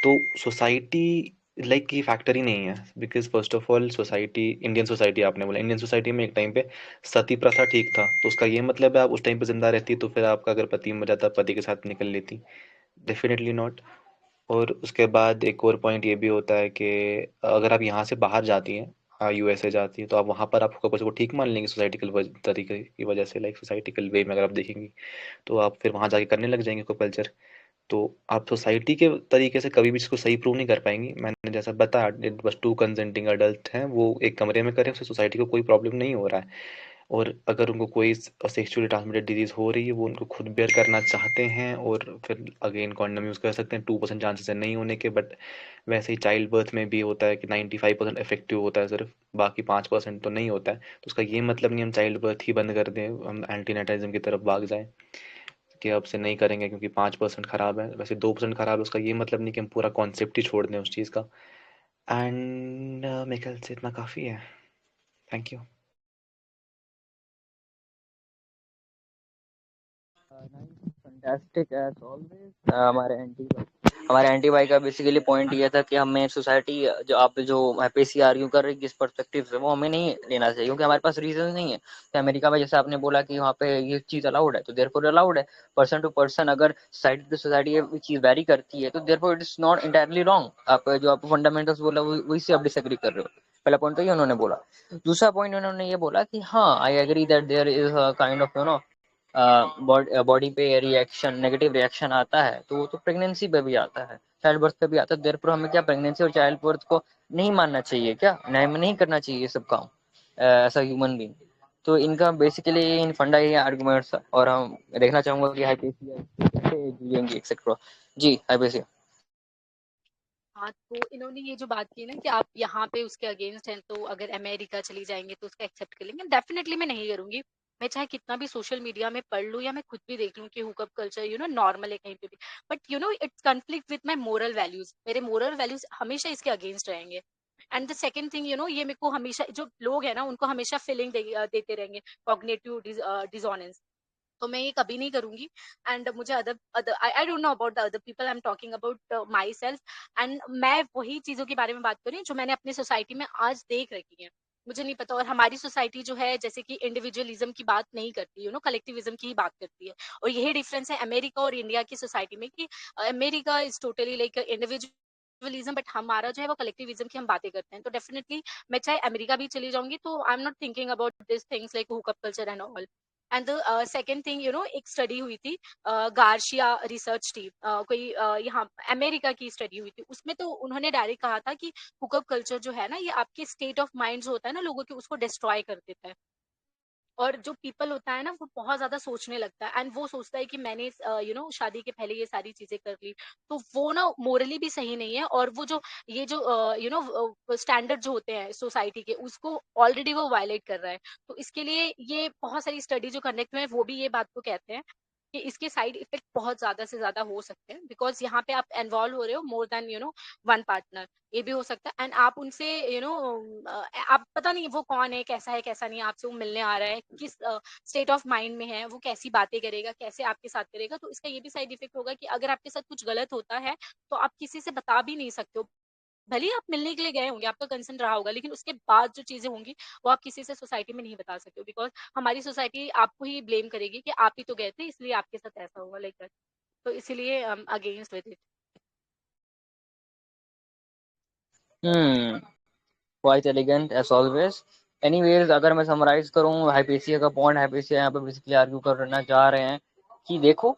तो सोसाइटी लाइक ये फैक्टर ही नहीं है। Because first of all society, Indian society आपने बोला, इंडियन सोसाइटी में एक टाइम पे सती प्रथा ठीक था, तो उसका ये मतलब है आप उस टाइम पे जिंदा रहती तो फिर आपका अगर पति मर जाता पति के साथ निकल लेती? Definitely not. और उसके बाद एक और पॉइंट ये भी होता है कि अगर आप यहाँ से बाहर जाती हैं, यूएसए जाती है, तो आप वहाँ पर आप हुकअप कल्चर को ठीक मान लेंगे सोसाइटिकल तरीके की वजह से, लाइक सोसाइटिकल वे में अगर आप देखेंगी तो आप फिर वहाँ जाके करने लग जाएंगे हुकअप कल्चर। तो आप सोसाइटी के तरीके से कभी भी इसको सही प्रूव नहीं कर पाएंगी। मैंने जैसा बताया, बस टू कंसेंटिंग अडल्ट हैं, वो एक कमरे में करें, उससे सोसाइटी को कोई प्रॉब्लम नहीं हो रहा है। और अगर उनको कोई सेक्सुअली ट्रांसमिटेड डिजीज हो रही है, वो उनको खुद बेयर करना चाहते हैं और फिर अगेन कॉन्डम यूज़ कर सकते हैं। 2% चांसेस है नहीं होने के, बट वैसे ही चाइल्ड बर्थ में भी होता है कि 95% इफेक्टिव होता है सिर्फ, बाकी 5% तो नहीं होता है। तो उसका ये मतलब नहीं हम चाइल्ड बर्थ ही बंद कर दें, हम एंटीनेटाइज्म की तरफ भाग जाएं कि अब से नहीं करेंगे क्योंकि 5% खराब है, वैसे 2% खराब है, उसका ये मतलब नहीं कि हम पूरा कॉन्सेप्ट ही छोड़ दें उस चीज़ का। एंड मेरे ख्याल से इतना काफ़ी है। Thank you. Fantastic as always हमारे एंटी हमारे एंटी भाई का बेसिकली पॉइंट ये था कि हमें सोसाइटी जो आप जो एपीसी आर्ग्यू कर रहे हैं किस पर्सपेक्टिव से, वो हमें नहीं लेना चाहिए क्योंकि हमारे पास रीजन नहीं है। तो अमेरिका में जैसे आपने बोला कि वहाँ पे ये चीज अलाउड है तो देयरफॉर अलाउड है। पर्सन टू पर्सन अगर सोसाइटी टू सोसाइटी ये चीज वेरी करती है तो therefore it is not entirely wrong. आप जो आप फंडामेंटल्स बोला वही से आप डिसएग्री कर रहे हो। पहला पॉइंट तो ये उन्होंने बोला। दूसरा पॉइंट उन्होंने ये बोला कि हाँ I agree that there is kind of body पे रिएक्शन, नेगेटिव रिएक्शन आता है तो वो तो प्रेगनेंसी पे भी आता है, चाइल्ड बर्थ पे भी आता है। देयरफॉर हमें क्या प्रेगनेंसी और चाइल्ड बर्थ को नहीं मानना चाहिए क्या? नहीं करना चाहिए ये सब काम एज अ ह्यूमन बीइंग। तो इनका बेसिकली इन फंडा ये आर्गुमेंट्स और हम देखना चाहूंगा कि हाइपेसिया कैसे जिएंगे एक्सेट्रा। जी हाइपेसिया। हाँ, तो इन्होंने ये जो बात की ना कि आप यहाँ पे उसके अगेंस्ट हैं, तो अगर अमेरिका चली जाएंगे तो उसका एक्सेप्ट कर लेंगे, डेफिनेटली मैं नहीं करूंगी। मैं चाहे कितना भी सोशल मीडिया में पढ़ लूँ या मैं खुद भी देख लूँ कि हुकअप कल्चर नॉर्मल है कहीं पे भी, but it's conflict with my moral values. मेरे मोरल वैल्यूज हमेशा इसके अगेंस्ट रहेंगे। एंड द सेकंड थिंग ये मेरे को हमेशा, जो लोग है ना उनको हमेशा फीलिंग देते रहेंगे, कॉग्निटिव डिसोनेंस। तो मैं ये कभी नहीं करूंगी। एंड मुझे other I don't know about the other people, I am talking about my self. And मैं वही चीजों के बारे में बात कर रही हूँ जो मैंने अपनी सोसाइटी में आज देख रखी है। मुझे नहीं पता, और हमारी सोसाइटी जो है जैसे कि इंडिविजुअलिज्म की बात नहीं करती, कलेक्टिविज्म की ही बात करती है। और यही डिफरेंस है अमेरिका और इंडिया की सोसाइटी में, कि America is totally like individualism, but हमारा जो है वो कलेक्टिविज्म की हम बातें करते हैं। तो डेफिनेटली मैं चाहे अमेरिका भी चली जाऊंगी तो आई am not thinking about this things like hookup culture and all. And the second thing, एक स्टडी हुई थी, गार्शिया रिसर्च टीम, कोई यहाँ अमेरिका की स्टडी हुई थी, उसमें तो उन्होंने डायरेक्ट कहा था कि हुकअप कल्चर जो है ना, ये आपके स्टेट ऑफ माइंड जो होता है ना लोगों के, उसको डिस्ट्रॉय कर देता है। और जो पीपल होता है ना वो बहुत ज्यादा सोचने लगता है, एंड वो सोचता है कि मैंने शादी के पहले ये सारी चीजें कर ली, तो वो ना मोरली भी सही नहीं है। और वो जो ये जो स्टैंडर्ड जो होते हैं सोसाइटी के, उसको ऑलरेडी वो वायलेट कर रहा है। तो इसके लिए ये बहुत सारी स्टडी जो कंडक्ट में है वो भी ये बात को कहते हैं कि इसके साइड इफेक्ट बहुत ज्यादा से ज्यादा हो सकते हैं, बिकॉज यहाँ पे आप इन्वॉल्व हो रहे हो मोर देन वन पार्टनर। ये भी हो सकता है, एंड आप उनसे आप पता नहीं वो कौन है, कैसा नहीं, आपसे वो मिलने आ रहा है, किस स्टेट ऑफ माइंड में है, वो कैसी बातें करेगा, कैसे आपके साथ करेगा। तो इसका ये भी साइड इफेक्ट होगा कि अगर आपके साथ कुछ गलत होता है तो आप किसी से बता भी नहीं सकते हो। भले ही आप मिलने के लिए गए होंगे, आपका कंसर्न रहा होगा, लेकिन उसके बाद जो चीजें होंगी वो आप किसी से सोसाइटी में नहीं बता सकते हो, बिकॉज हमारी सोसाइटी आपको ही ब्लेम करेगी कि आप ही तो गए थे इसलिए आपके साथ ऐसा हुआ, लाइक दैट। तो इसीलिए against with it. Quite elegant as always. Anyways अगर मैं समराइज करूं हाइपेसिया का पॉइंट, हाइपेसिया यहाँ पे बेसिकली आर्ग्यू करना चाह रहे हैं कि देखो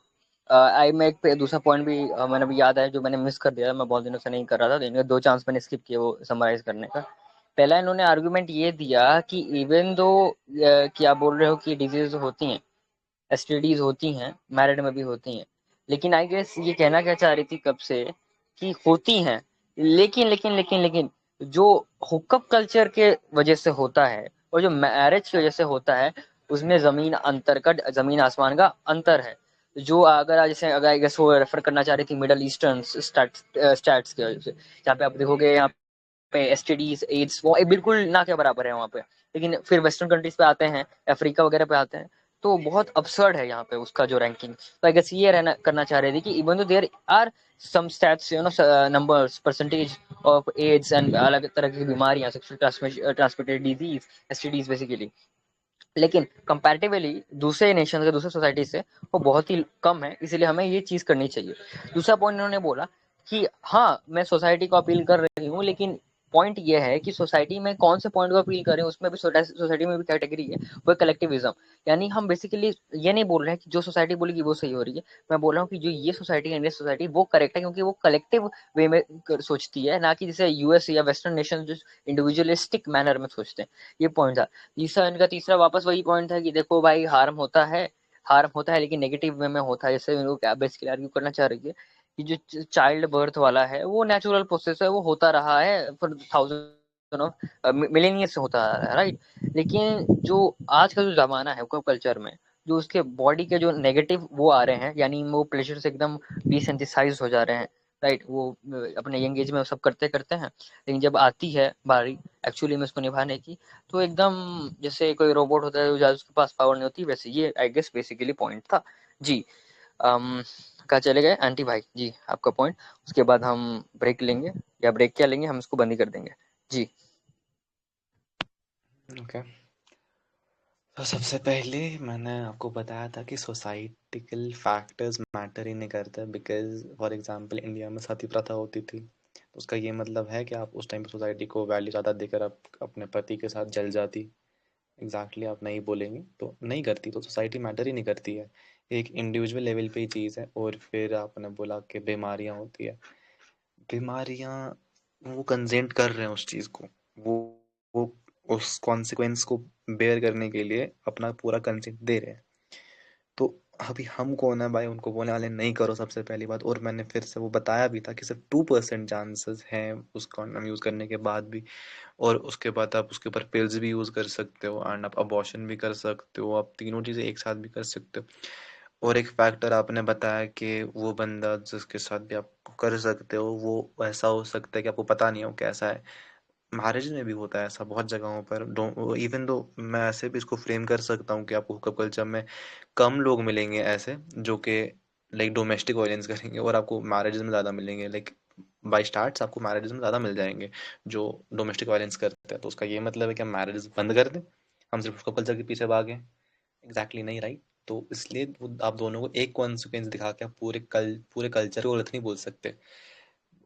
आई मैं एक पे दूसरा पॉइंट भी मैंने भी याद है जो मैंने मिस कर दिया, मैं बहुत दिनों से नहीं कर रहा था, तो इनके दो चांस मैंने स्किप किए वो समराइज करने का। पहला इन्होंने आर्गुमेंट ये दिया कि इवन दो क्या बोल रहे हो कि डिजीज होती हैं, एसटीडीज होती हैं, मैरिड में भी होती हैं, लेकिन आई गेस ये कहना क्या चाह रही थी कब से कि होती हैं, लेकिन जो हुकअप कल्चर के वजह से होता है और जो मैरिज की वजह से होता है उसमें जमीन आसमान का अंतर है। जो अगर जैसे अगर आई गेस वो रेफर करना चाह रही थी मिडल ईस्टर्न स्टैट्स की वजह से, जहाँ पे आप देखोगे यहाँ पे एसटीडीज एड्स वो बिल्कुल ना के बराबर है वहाँ पे। लेकिन फिर वेस्टर्न कंट्रीज पे आते हैं, अफ्रीका वगैरह पे आते हैं, तो बहुत absurd है यहाँ पे उसका जो रैंकिंग। तो आई गेस ये रहना करना चाह रहे थे कि even though there are some stats numbers percentage of AIDS and अलग तरह की बीमारियां, sexual transmitted disease, STDs basically, लेकिन कंपैरेटिवली दूसरे नेशन से, दूसरे सोसाइटी से वो बहुत ही कम है, इसीलिए हमें ये चीज करनी चाहिए। दूसरा पॉइंट उन्होंने बोला कि हाँ मैं सोसाइटी को अपील कर रही हूँ, लेकिन पॉइंट ये है कि सोसाइटी में कौन से पॉइंट को अपील करें, उसमें भी सोसाइटी में भी कैटेगरी है, वो कलेक्टिविज्म। यानी हम बेसिकली ये नहीं बोल रहे हैं कि जो सोसाइटी बोलेगी वो सही हो रही है, मैं बोल रहा हूँ कि जो ये सोसाइटी है, इंडियन सोसाइटी, वो करेक्ट है क्योंकि वो कलेक्टिव वे में सोचती है, ना कि जैसे यूएस या वेस्टर्न नेशन जो इंडिविजुअलिस्टिक मैनर में सोचते हैं। ये पॉइंट था। इनका तीसरा वापस वही पॉइंट था कि देखो भाई हार्म होता है लेकिन नेगेटिव वे में होता है। जैसे क्या बेसिकली आर्ग्यू करना चाह रही है कि जो चाइल्ड बर्थ वाला है वो नेचुरल प्रोसेस है, वो होता रहा है फॉर थाउजेंड ऑफ मिलेनियर्स से होता आ रहा है, राइट। लेकिन जो आज का जो जमाना है कल्चर में, जो उसके बॉडी के जो नेगेटिव वो आ रहे हैं, यानी वो प्लेजर से एकदम डिसेंसिटाइज हो जा रहे हैं, राइट। वो अपने यंग एज में सब करते करते हैं, लेकिन जब आती है बारी एक्चुअली में उसको निभाने की, तो एकदम जैसे कोई रोबोट होता है जो उसके पास पावर नहीं होती, वैसे ये आई गेस बेसिकली पॉइंट था। जी कहाँ चले गए आंटी भाई जी, आपका पॉइंट। उसके बाद हम ब्रेक लेंगे, या ब्रेक क्या लेंगे, हम इसको बंद ही कर देंगे जी। ओके, तो सबसे पहले मैंने आपको बताया था कि सोसाइटिकल फैक्टर्स मैटर ही नहीं करते, बिकॉज फॉर एग्जांपल इंडिया में सती प्रथा होती थी, तो उसका ये मतलब है कि आप उस टाइम पे सोसाइटी को वैल्यू ज़्यादा देकर आप अपने पति के साथ जल जाती। एग्जैक्टली आप नहीं बोलेंगे तो नहीं करती, तो सोसाइटी मैटर ही नहीं करती है, एक इंडिविजुअल लेवल पे ही चीज़ है। और फिर आपने बोला कि बीमारियां होती है, बीमारियां वो कंसेंट कर रहे हैं उस चीज़ को, वो उस कॉन्सिक्वेंस को बेयर करने के लिए अपना पूरा कंसेंट दे रहे हैं। तो अभी हम कौन है भाई उनको बोलने वाले नहीं करो, सबसे पहली बात। और मैंने फिर से वो बताया भी था कि सिर्फ 2% चांसेस हैं उस कॉन्डम यूज़ करने के बाद भी, और उसके बाद आप उसके ऊपर पिल्स भी यूज़ कर सकते हो, एंड आप अबॉर्शन भी कर सकते हो, आप तीनों चीज़ें एक साथ भी कर सकते हो। और एक फैक्टर आपने बताया कि वो बंदा जिसके साथ भी आप कर सकते हो वो ऐसा हो सकता है कि आपको पता नहीं हो कैसा है। मैरिज में भी होता है ऐसा बहुत जगहों पर, इवन दो मैं ऐसे भी इसको फ्रेम कर सकता हूँ कि आपको हुकअप कल्चर में कम लोग मिलेंगे ऐसे जो कि लाइक डोमेस्टिक वायलेंस करेंगे, और आपको मैरिजेस में ज़्यादा मिलेंगे, लाइक बाई स्टार्ट्स आपको मैरिजेस में ज़्यादा मिल जाएंगे जो डोमेस्टिक वायलेंस करते हैं। तो उसका ये मतलब है कि हम मैरिजेस बंद कर दें, हम सिर्फ हुकअप कल्चर के पीछे भागें? एग्जैक्टली नहीं, राइट। तो इसलिए आप दोनों को एक कॉन्सिक्वेंस दिखा के आप पूरे कल्चर को गलत नहीं बोल सकते।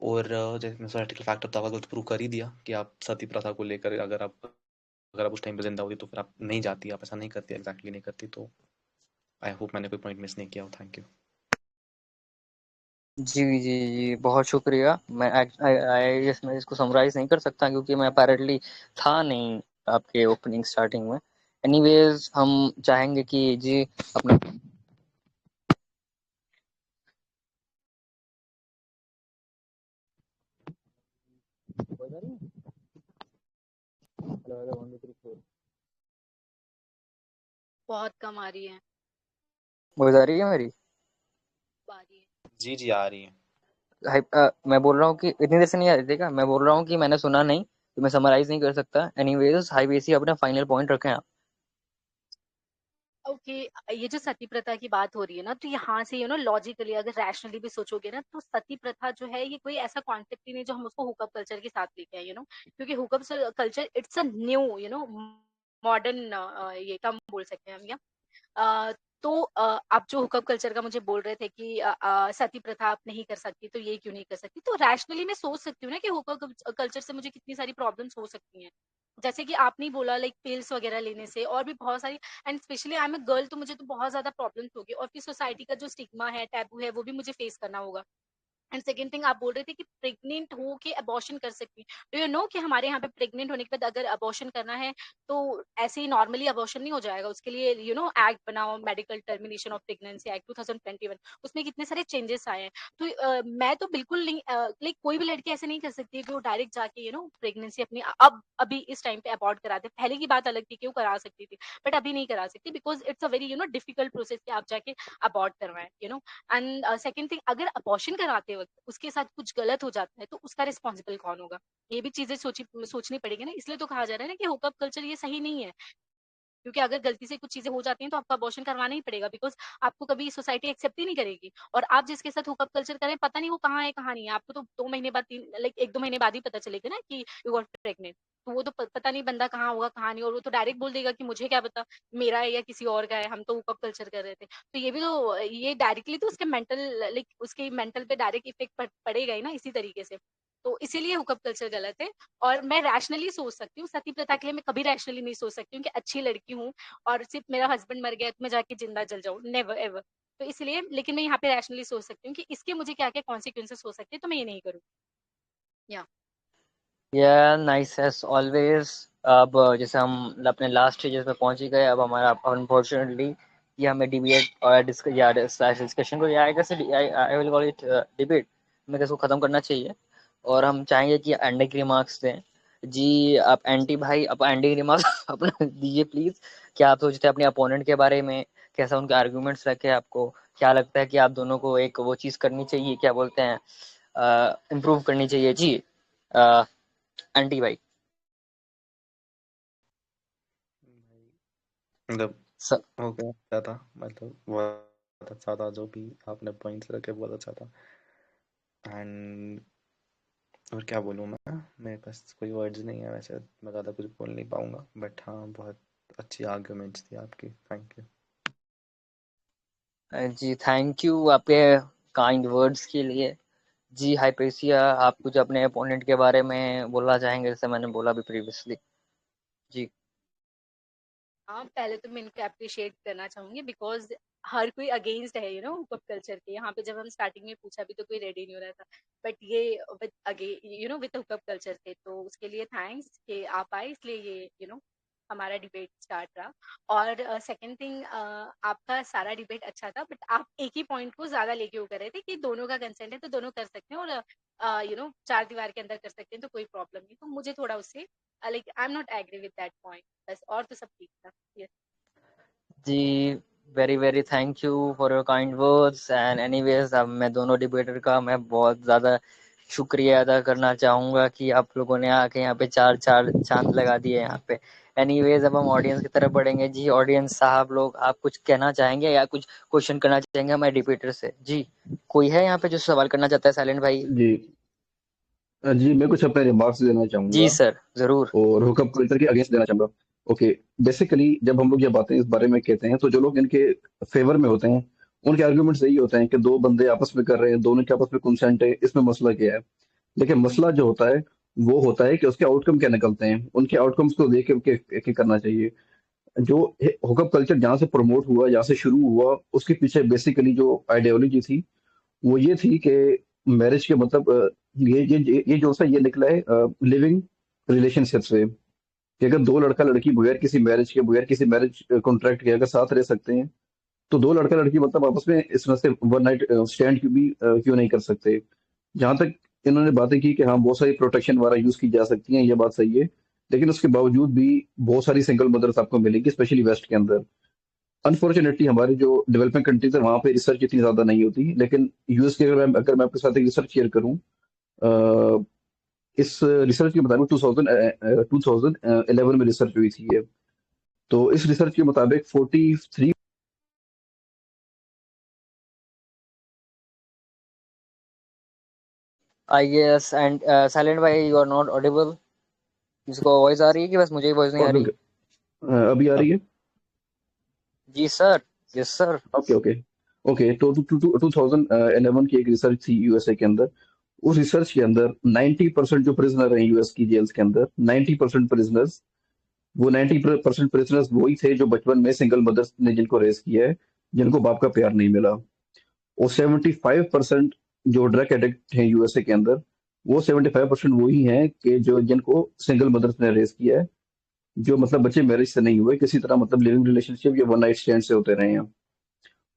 और जैसे मैंने सोसाइटिकल फैक्टर तो आपका प्रूव कर ही दिया कि आप सती प्रथा को लेकर अगर आप उस टाइम पे जिंदा होती तो फिर आप नहीं जाती, आप ऐसा नहीं करती, एग्जैक्टली नहीं करती। तो आई होप मैंने कोई पॉइंट मिस नहीं किया हो। Thank you. जी जी जी, बहुत शुक्रिया। मैं आई गेस मैं इसको समराइज नहीं कर सकता क्योंकि मैं अपेरेंटली था नहीं आपके ओपनिंग स्टार्टिंग में। एनीवेज हम चाहेंगे कि जी अपना बहुत कम आ रही है। वॉइस आ रही है मेरी? आ रही है। जी जी आ रही है। मैं बोल रहा हूँ कि इतनी देर से नहीं आ रही थी क्या? मैं बोल रहा हूँ कि मैंने सुना नहीं तो मैं समराइज नहीं कर सकता। एनीवेज हाई बेसी अपना फाइनल पॉइंट रखें आप। ओके, ये जो सती प्रथा की बात हो रही है ना, तो यहाँ से लॉजिकली अगर रैशनली भी सोचोगे ना, तो सती प्रथा जो है ये कोई ऐसा कॉन्सेप्ट ही नहीं जो हम उसको हुकअप कल्चर के साथ लेके आए, क्योंकि hookup culture it's a new modern, ये कम बोल सकते हैं हम, या अ, तो आप जो हुकअप कल्चर का मुझे बोल रहे थे कि सती प्रथा आप नहीं कर सकती, तो ये क्यों नहीं कर सकती, तो रैशनली मैं सोच सकती हूँ ना कि हुकअप कल्चर से मुझे कितनी सारी प्रॉब्लम्स हो सकती हैं। जैसे कि आपने बोला लाइक पिल्स वगैरह लेने से, और भी बहुत सारी, and specially I am a girl, तो मुझे तो बहुत ज्यादा प्रॉब्लम्स होगी, और फिर सोसाइटी का जो स्टिग्मा है, टैबू है, वो भी मुझे फेस करना होगा। एंड सेकंड थिंग, आप बोल रहे थे कि प्रेग्नेंट हो के अबॉर्शन कर सकती हैं। डू यू नो कि हमारे यहाँ पे प्रेग्नेंट होने के बाद अगर अबॉर्शन करना है तो ऐसे ही नॉर्मली अबॉर्शन नहीं हो जाएगा, उसके लिए एक्ट बनाओ, medical termination of pregnancy act 2021, उसमें कितने सारे चेंजेस आए हैं। तो मैं तो बिल्कुल नहीं, लाइक कोई भी लड़की ऐसे नहीं कर सकती है कि वो डायरेक्ट जाके प्रेगनेंसी अपनी अब अभी इस टाइम पे अबॉर्ट करा दे। पहले की बात अलग थी कि वो करा सकती थी, बट अभी नहीं करा सकती, because it's a very difficult process कि आप जाके अबॉर्ट करवाएं। एंड सेकंड थिंग, अगर अबॉर्शन कराते वक्त उसके साथ कुछ गलत हो जाता है तो उसका रिस्पॉन्सिबल कौन होगा, ये भी चीजें सोचनी पड़ेगी ना। इसलिए तो कहा जा रहा है ना कि हुकअप कल्चर ये सही नहीं है, क्योंकि अगर गलती से कुछ चीजें हो जाती हैं तो आपको अबॉर्शन करवाना ही पड़ेगा, बिकॉज आपको कभी सोसाइटी एक्सेप्ट ही नहीं करेगी। और आप जिसके साथ हुकअप कल्चर करें, पता नहीं वो कहाँ है कहाँ नहीं है, आपको तो 2 महीने बाद, तीन लाइक 1-2 महीने बाद ही पता चलेगा ना कि यू गॉट प्रेग्नेंट। तो वो तो पता नहीं बंदा कहाँ होगा कहाँ नहीं, और वो तो डायरेक्ट बोल देगा कि मुझे क्या पता मेरा है या किसी और का है, हम तो हुकअप कल्चर कर रहे थे। तो ये भी तो, ये डायरेक्टली तो उसके मेंटल, लाइक उसके मेंटल पे डायरेक्ट इफेक्ट पड़ेगा ही ना इसी तरीके से। तो इसीलिए हुकअप कल्चर गलत है। और मैं रैशनली सोच सकती हूँ, सती प्रथा के लिए मैं कभी रैशनली नहीं सोच सकती हूँ कि अच्छी लड़की हूँ और सिर्फ मेरा हस्बैंड मर गया तो मैं जाके जिंदा जल जाऊँ, नेवर एवर। तो इसलिए, लेकिन मैं यहाँ पे रैशनली सोच सकती हूँ कि इसके मुझे क्या क्या कॉन्सिक्वेंसेस हो सकते हैं, तो मैं ये नहीं करूँ। या या नाइस एज ऑलवेज। अब जैसे हम अपने लास्ट स्टेजेस में पहुंच ही गए, अब हमारा अनफॉर्चुनेटली ये हमें डिबेट और डिस्कशन को, I guess I will call it debate में इसको ख़त्म करना चाहिए। और हम चाहेंगे कि एंडी के रिमार्क्स दें। जी आप एंटी भाई, आप एंडी रिमार्क्स अपना दीजिए प्लीज़। क्या आप सोचते हैं अपने अपोनेंट के बारे में, कैसा उनके आर्ग्यूमेंट्स रखे, आपको क्या लगता है कि आप दोनों को एक वो चीज़ करनी चाहिए, क्या बोलते हैं, इम्प्रूव करनी चाहिए जी एंटी भाई। मतलब स- हो गया क्या था, मतलब अच्छा था, जो भी आपने पॉइंट्स रखे बहुत अच्छा था। एंड और क्या बोलूँ मैं, मेरे पास कोई वर्ड्स नहीं है वैसे, मैं ज़्यादा कुछ बोल नहीं पाऊँगा, बट हाँ बहुत अच्छी आर्ग्यूमेंट्स थी आपकी, थैंक यू। जी थैंक यू आपके काइंड वर्ड्स के लिए। जी हाइपेसिया, आप कुछ अपने अपोनेंट के बारे में बोलना चाहेंगे, जैसे मैंने बोला भी प्रीवियसली? जी हाँ, पहले तो मैं इनको अप्रिशिएट करना चाहूंगी बिकॉज हर कोई अगेंस्ट है हुकअप कल्चर के। यहाँ पे जब हम स्टार्टिंग में पूछा भी तो कोई रेडी नहीं हो रहा था, बट ये विद अगे विद हुकअप कल्चर थे, तो उसके लिए थैंक्स कि आप आए, इसलिए ये हमारा डिबेट स्टार्ट रहा। और सेकंड थिंग, आपका सारा डिबेट अच्छा था, बट आप एक ही पॉइंट को ज्यादा लेके वो कर रहे थे कि दोनों का कंसेंट है तो दोनों कर सकते हैं, और चार दीवार के अंदर कर सकते हैं तो कोई प्रॉब्लम नहीं। तो मुझे थोड़ा उससे like I am not agree with that point, बस। और तो सब ठीक था। Yes. जी, very very thank you for your kind words. And anyways, अब मैं दोनों डिबेटर का मैं बहुत ज़्यादा शुक्रिया अदा करना चाहूँगा कि आप लोगों ने आके यहाँ पे चार चार चांद लगा दिए यहाँ पे। एनीवेज, अब हम ऑडियंस की तरफ बढ़ेंगे। जी ऑडियंस साहब लोग, आप कुछ कहना चाहेंगे या कुछ क्वेश्चन करना चाहेंगे हमारे डिबेटर से? जी कोई है यहाँ पे जो सवाल करना चाहता है? साइलेंट भाई। जी जी, मैं कुछ अपने रिमार्क्स देना चाहूंगा जी सर, ज़रूर। और हुकअप कल्चर के अगेंस्ट देना चाहूंगा। ओके, बेसिकली जब हम लोग ये बातें इस बारे में कहते हैं तो जो लोग इनके फेवर में होते हैं उनके आर्गुमेंट्स यही होते हैं कि दो बंदे आपस में कर रहे हैं, दोनों के आपस में कंसेंट है, इसमें मसला क्या है। लेकिन मसला जो होता है वो होता है कि उसके आउटकम क्या निकलते हैं, उनके आउटकम्स को देख के करना चाहिए। जो हुकअप कल्चर जहाँ से प्रमोट हुआ, जहाँ से शुरू हुआ, उसके पीछे बेसिकली जो आइडियोलॉजी थी वो ये थी कि मैरिज के मतलब ये जो सा ये निकला है लिविंग रिलेशनशिप से, कि अगर दो लड़का लड़की बगैर किसी मैरिज के, बगैर किसी मैरिज कॉन्ट्रैक्ट के अगर साथ रह सकते हैं, तो दो लड़का लड़की मतलब आपस में इस तरह से वन नाइट स्टैंड क्यों नहीं कर सकते। जहां तक इन्होंने बातें की कि हाँ बहुत सारी प्रोटेक्शन वगैरह यूज की जा सकती हैं, ये बात सही है, लेकिन उसके बावजूद भी बहुत सारी सिंगल मदर्स आपको मिलेंगी, स्पेशली वेस्ट के अंदर। अनफॉर्चुनेटली हमारी जो डेवलपिंग कंट्रीज है वहाँ पे रिसर्च इतनी ज्यादा नहीं होती, लेकिन यूएस के अगर मैं आपके साथ एक रिसर्च शेयर करूँ, अ, इस रिसर्च के मुताबिक 2011 में रिसर्च हुई थी ये। तो इस रिसर्च के मुताबिक 43। आई गेस एंड साइलेंट भाई, यू आर नॉट ऑडिबल। किसको वॉइस आ रही है कि बस मुझे ही वॉइस नहीं आ और रही? अभी आ रही है? जी sir. Yes sir. Okay okay okay. तो 2011 की एक रिसर्च थी यूएसए के अंदर। उस रिसर्च के अंदर 90% जो प्रिजनर हैं यूएस की जेल्स के अंदर, 90% प्रिजनर्स, वो 90% प्रिजनर्स वही थे जो बचपन में सिंगल मदर्स ने जिनको रेस किया है, जिनको बाप का प्यार नहीं मिला। और 75% जो ड्रग एडिक्ट हैं यूएसए के अंदर, वो 75% वही हैं कि जो जिनको सिंगल मदर्स ने रेस किया है, जो मतलब बच्चे मैरिज से नहीं हुए, किसी तरह मतलब लिविंग रिलेशनशिप या वन नाइट स्टैंड से होते रहे हैं।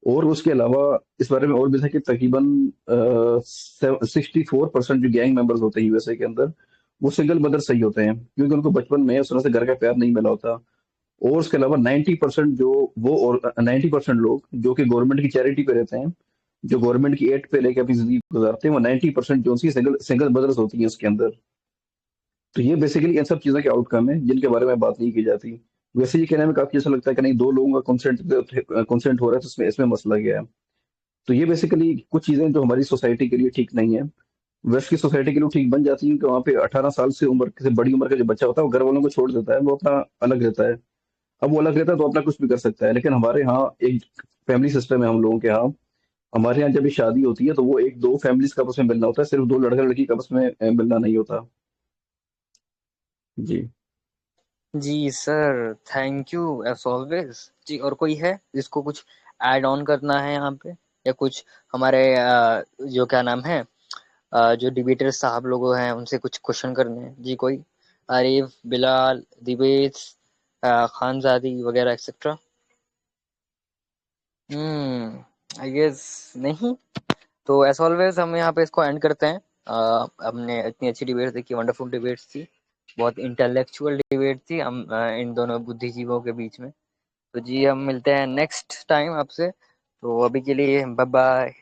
और उसके अलावा इस बारे में और भी था कि तकरीबन 64% जो गैंग मेंबर्स होते हैं यूएसए के अंदर, वो सिंगल मदर सही होते हैं, क्योंकि उनको बचपन में उस तरह से घर का प्यार नहीं मिला होता। और उसके अलावा 90% जो वो और 90% लोग जो कि गवर्नमेंट की चैरिटी पे रहते हैं, जो गवर्नमेंट की एड पे लेके अपनी जिंदगी गुजारते हैं, वो 90% जो उनकी सिंगल सिंगल मदर्स होती हैं उसके अंदर। तो ये बेसिकली इन सब चीजों के आउटकम है जिनके बारे में बात नहीं की जाती। वैसे ये कहने में काफी ऐसा लगता है कि नहीं, दो लोगों का कंसेंट हो रहा है तो इसमें इसमें मसला गया है। तो ये बेसिकली कुछ चीजें जो हमारी सोसाइटी के लिए ठीक नहीं है। वेस्ट की सोसाइटी के लिए ठीक बन जाती है कि वहाँ पे 18 साल से उम्र से बड़ी उम्र का जो बच्चा होता है वो घर वालों को छोड़ देता है, वो अपना अलग रहता है। अब वो अलग रहता है तो अपना कुछ भी कर सकता है, लेकिन हमारे यहाँ एक फैमिली सिस्टम है हम लोगों के यहाँ। हमारे यहाँ जब भी शादी होती है तो वो एक दो फैमिलीज का आपस में मिलना होता है, सिर्फ दो लड़का लड़की का आपस में मिलना नहीं होता। जी जी sir, thank you as always. जी और कोई है जिसको कुछ ऐड ऑन करना है यहाँ पे, या कुछ हमारे जो क्या नाम है, जो डिबेटर साहब लोग हैं उनसे कुछ क्वेश्चन करने हैं? जी कोई? आरिफ, बिलाल, दिवेश, खानजादी वगैरह एक्सेट्रा? आई गेस नहीं। तो एज ऑलवेज हम यहाँ पे इसको एंड करते हैं। हमने इतनी अच्छी डिबेट देखी, वंडरफुल डिबेट्स थी, बहुत इंटेलेक्चुअल डिबेट थी हम इन दोनों बुद्धिजीवों के बीच में। तो जी हम मिलते हैं नेक्स्ट टाइम आपसे। तो अभी के लिए बाय बाय।